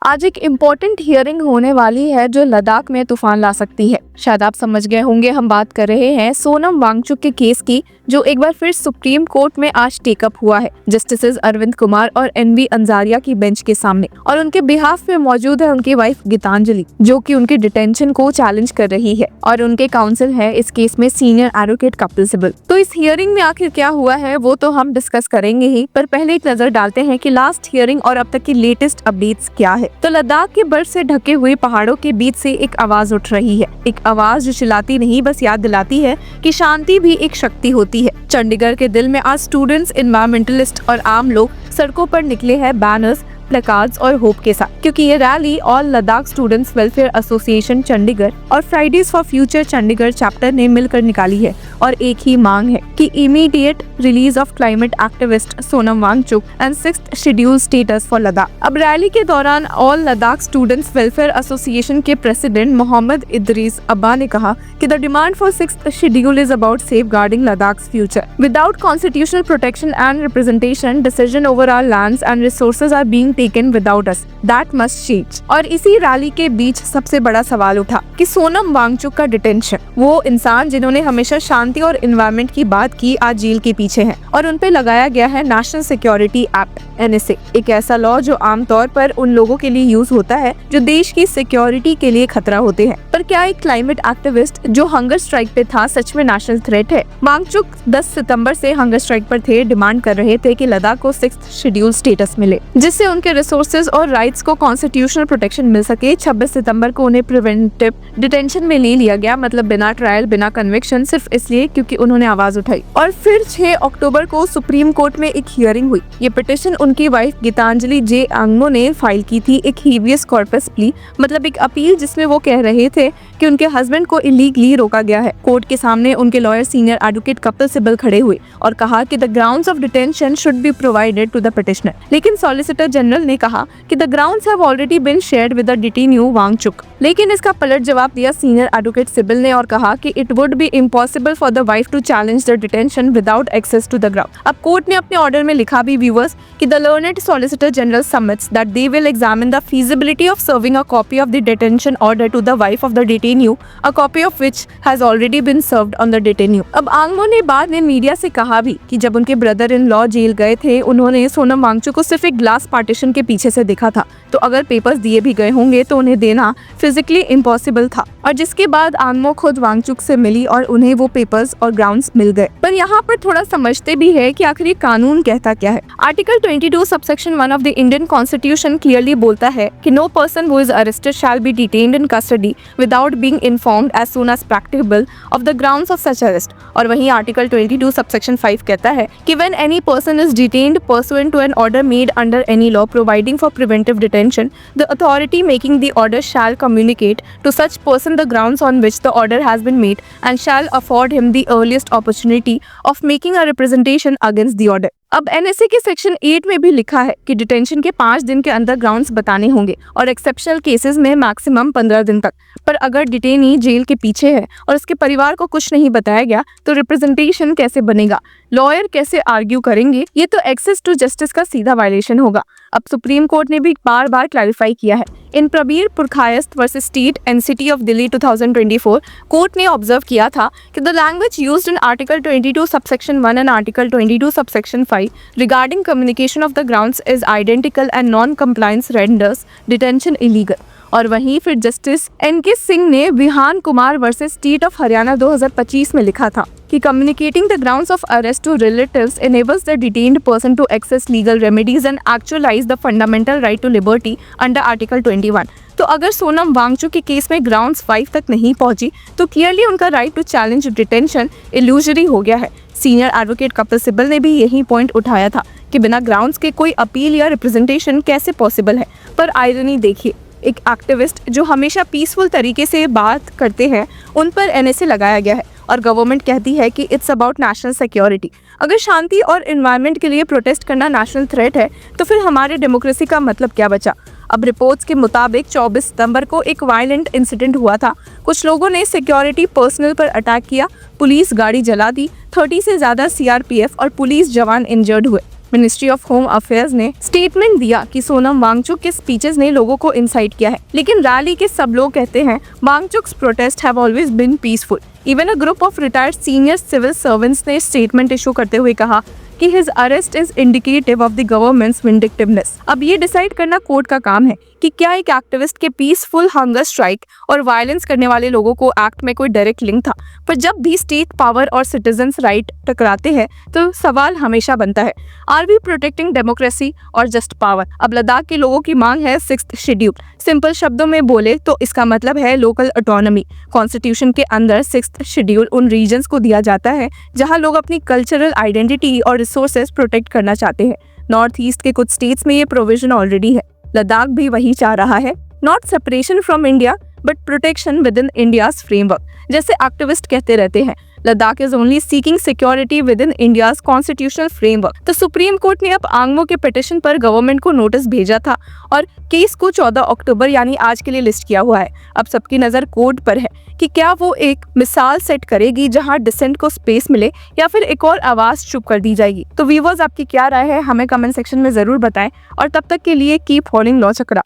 आज एक important hearing होने वाली है जो लद्दाख में तूफान ला सकती है। शायद आप समझ गए होंगे हम बात कर रहे हैं सोनम वांगचुक के केस की, जो एक बार फिर सुप्रीम कोर्ट में आज टेकअप हुआ है जस्टिस अरविंद कुमार और एनवी अंजारिया की बेंच के सामने। और उनके बिहाफ में मौजूद है उनकी वाइफ गीतांजलि, जो कि उनकी डिटेंशन को चैलेंज कर रही है, और उनके काउंसिल है इस केस में सीनियर एडवोकेट कपिल सिब्बल। तो इस हियरिंग में आखिर क्या हुआ है वो तो हम डिस्कस करेंगे ही, पर पहले एक नजर डालते हैं कि लास्ट हियरिंग और अब तक की लेटेस्ट अपडेट्स क्या है। तो लद्दाख के बर्फ से ढके हुए पहाड़ों के बीच से एक आवाज उठ रही है, एक आवाज जो चिल्लाती नहीं बस याद दिलाती है कि शांति भी एक शक्ति होती है। चंडीगढ़ के दिल में आज स्टूडेंट्स, एनवायरमेंटलिस्ट और आम लोग सड़कों पर निकले हैं बैनर्स, प्लेकार्ड्स और होप के साथ, क्योंकि ये rally all Ladakh students welfare association Chandigarh और Fridays for future Chandigarh chapter ने मिलकर निकाली है। और एक ही मांग है कि immediate release of climate activist Sonam Wangchuk and 6th schedule status for Ladakh. अब रैली के दौरान all Ladakh students welfare association के प्रेसिडेंट मोहम्मद इदरीस अब्बा ने कहा कि the demand for 6th schedule is about safeguarding Ladakh's future without constitutional protection and representation. Decision over our lands and resources are being taken without us, that must change. और इसी rally के बीच सबसे बड़ा सवाल उठा कि सोनम वांगचुक का डिटेंशन, वो इंसान जिन्होंने हमेशा शांति और एनवायरनमेंट की बात की, आज जेल के पीछे हैं और उन पे लगाया गया है नेशनल सिक्योरिटी एक्ट NSA, एक ऐसा लॉ जो आमतौर पर उन लोगों के लिए यूज होता है जो देश की सिक्योरिटी के लिए खतरा होते हैं। पर क्या एक क्लाइमेट एक्टिविस्ट जो हंगर स्ट्राइक पे था सच में नेशनल थ्रेट है? वांगचुक 10 सितंबर से हंगर स्ट्राइक पर थे, डिमांड कर रहे थे कि लद्दाख को 6th शेड्यूल स्टेटस मिले, जिससे उनके रिसोर्सेज और राइट्स को कॉन्स्टिट्यूशनल प्रोटेक्शन मिल सके। 26 सितंबर को उन्हें प्रिवेंटिव डिटेंशन में ले लिया गया, मतलब बिना ट्रायल, बिना कन्विक्शन, सिर्फ इसलिए क्योंकि उन्होंने आवाज उठाई। और फिर 6 अक्टूबर को सुप्रीम कोर्ट में एक हियरिंग हुई। ये पिटिशन उनकी वाइफ गीतांजलि जे आंगमो ने फाइल की थी, एक हीवियस कॉर्पस प्ली, मतलब एक अपील जिसमें वो कह रहे थे कि उनके हस्बैंड को इलीगली रोका गया है। कोर्ट के सामने उनके lawyer senior advocate Kapil Sibal खड़े हुए और कहा कि the grounds of detention should be provided to the petitioner. लेकिन सॉलिसिटर जनरल ने कहा कि the grounds have already been shared with the detenu Wangchuk. लेकिन इसका पलट जवाब दिया सीनियर एडवोकेट सिब्बल ने और कहा कि it would be impossible for the wife to challenge the detention without access to the ground. अब कोर्ट ने अपने ऑर्डर में लिखा भी व्यूअर्स कि the learned solicitor general submits that they will examine the feasibility of serving a copy of the detention order to the wife of the detainee, a copy of which has already been served on the detainee। अब आंगमो ने बाद में media से कहा भी कि जब उनके ब्रदर इन लॉ जेल गए थे, उन्होंने सोनम वांगचुक को सिर्फ एक ग्लास पार्टीशन के पीछे से देखा था, तो अगर पेपर्स दिए भी गए होंगे तो उन्हें देना फिजिकली इम्पॉसिबल था। और जिसके बाद आंगमो खुद वांगचुक से मिली और उन्हें वो पेपर्स और ग्राउंड्स मिल गए। पर यहाँ पर थोड़ा समझते भी है कि आखिर कानून कहता क्या है। Article 22 subsection 1 of the Indian constitution clearly बोलता है कि no person who is arrested shall be detained in custody without being informed as soon as practicable of the grounds of such arrest. और वहीं आर्टिकल 22 सबसेक्शन 5 कहता है कि when any person is detained pursuant to an order made under any law providing for preventive detention, the authority making the order shell communicate to such person the grounds on which the order has been made and shall afford him the earliest opportunity of making a representation against the order। अब NSA के section 8 में भी लिखा है कि detention के 5 दिन के अंदर ग्राउंड्स बताने होंगे और एक्सेप्शनल केसेस में मैक्सिमम 15 दिन तक। पर अगर डिटेनी जेल के पीछे है और उसके परिवार को कुछ नहीं बताया गया तो रिप्रेजेंटेशन कैसे बनेगा, लॉयर कैसे आर्ग्यू करेंगे? ये तो एक्सेस टू जस्टिस का सीधा वायलेशन होगा। अब सुप्रीम कोर्ट ने भी बार बार क्लैरिफाई किया है। In Prabir Purkayastha versus state and city of Delhi 2024 court ने ऑब्जर्व किया था कि the language used in article 22 subsection 1 and article 22 subsection 5 regarding communication of the grounds is identical and non-compliance renders detention illegal। और वहीं फिर जस्टिस NK सिंह ने Vihan Kumar versus state of Haryana 2025 में लिखा था कि communicating the grounds of arrest to relatives enables the detained person to access legal remedies and actualize the fundamental right to liberty under Article 21। तो अगर सोनम वांगचुक के केस में ग्राउंड्स 5 तक नहीं पहुंची तो क्लियरली उनका right to challenge detention illusory हो गया है। सीनियर एडवोकेट कपिल सिब्बल ने भी यही पॉइंट उठाया था कि बिना ग्राउंड्स के कोई अपील या रिप्रेजेंटेशन कैसे पॉसिबल है। पर आयरनी देखिए, एक एक्टिविस्ट जो हमेशा पीसफुल तरीके से बात करते हैं उन पर NSA लगाया गया है और गवर्नमेंट कहती है कि इट्स अबाउट नेशनल सिक्योरिटी। अगर शांति और एनवायरनमेंट के लिए प्रोटेस्ट करना नेशनल थ्रेट है तो फिर हमारे डेमोक्रेसी का मतलब क्या बचा? अब रिपोर्ट्स के मुताबिक 24 सितंबर को एक वायलेंट इंसिडेंट हुआ था। कुछ लोगों ने सिक्योरिटी पर्सनल पर अटैक किया, पुलिस गाड़ी जला दी, 30 से ज्यादा CRPF और पुलिस जवान इंजर्ड हुए। मिनिस्ट्री ऑफ होम अफेयर्स ने स्टेटमेंट दिया कि सोनम वांगचुक के स्पीचेस ने लोगों को इंसाइट किया है, लेकिन रैली के सब लोग कहते हैं Wangchuk's protest have always been peaceful. Even a group of retired senior civil servants ने स्टेटमेंट इशू करते हुए कहा कि his arrest is indicative of the government's vindictiveness. अब ये डिसाइड करना कोर्ट का काम है कि क्या एक एक्टिविस्ट के पीसफुल हंगर स्ट्राइक और वायलेंस करने वाले लोगों को एक्ट में कोई डायरेक्ट लिंक था। पर जब भी स्टेट पावर और सिटीजन्स राइट टकराते हैं तो सवाल हमेशा बनता है, आर वी प्रोटेक्टिंग डेमोक्रेसी और जस्ट पावर। अब लद्दाख के लोगों की मांग है 6th शेड्यूल। सिंपल शब्दों में बोले तो इसका मतलब है लोकल ऑटोनॉमी। कॉन्स्टिट्यूशन के अंदर 6th शेड्यूल उन रीजन्स को दिया जाता है जहां लोग अपनी कल्चरल आइडेंटिटी और रिसोर्सेज प्रोटेक्ट करना चाहते हैं। नॉर्थ ईस्ट के कुछ स्टेट्स में ये प्रोविजन ऑलरेडी है। लद्दाख भी वही चाह रहा है, not separation from India but protection with in India's framework. जैसे एक्टिविस्ट कहते रहते हैं, Ladakh is only seeking security with in India's constitutional framework. तो सुप्रीम कोर्ट ने अब आंगमो के पिटिशन पर गवर्नमेंट को नोटिस भेजा था और केस को 14 अक्टूबर यानी आज के लिए लिस्ट किया हुआ है। अब सबकी नजर कोर्ट पर है कि क्या वो एक मिसाल सेट करेगी जहां डिसेंट को स्पेस मिले या फिर एक और आवाज चुप कर दी जाएगी। तो व्यूअर्स, आपकी क्या राय है हमें कमेंट सेक्शन में जरूर बताएं और तब तक के लिए कीप फॉलोइंग लॉ चक्रा।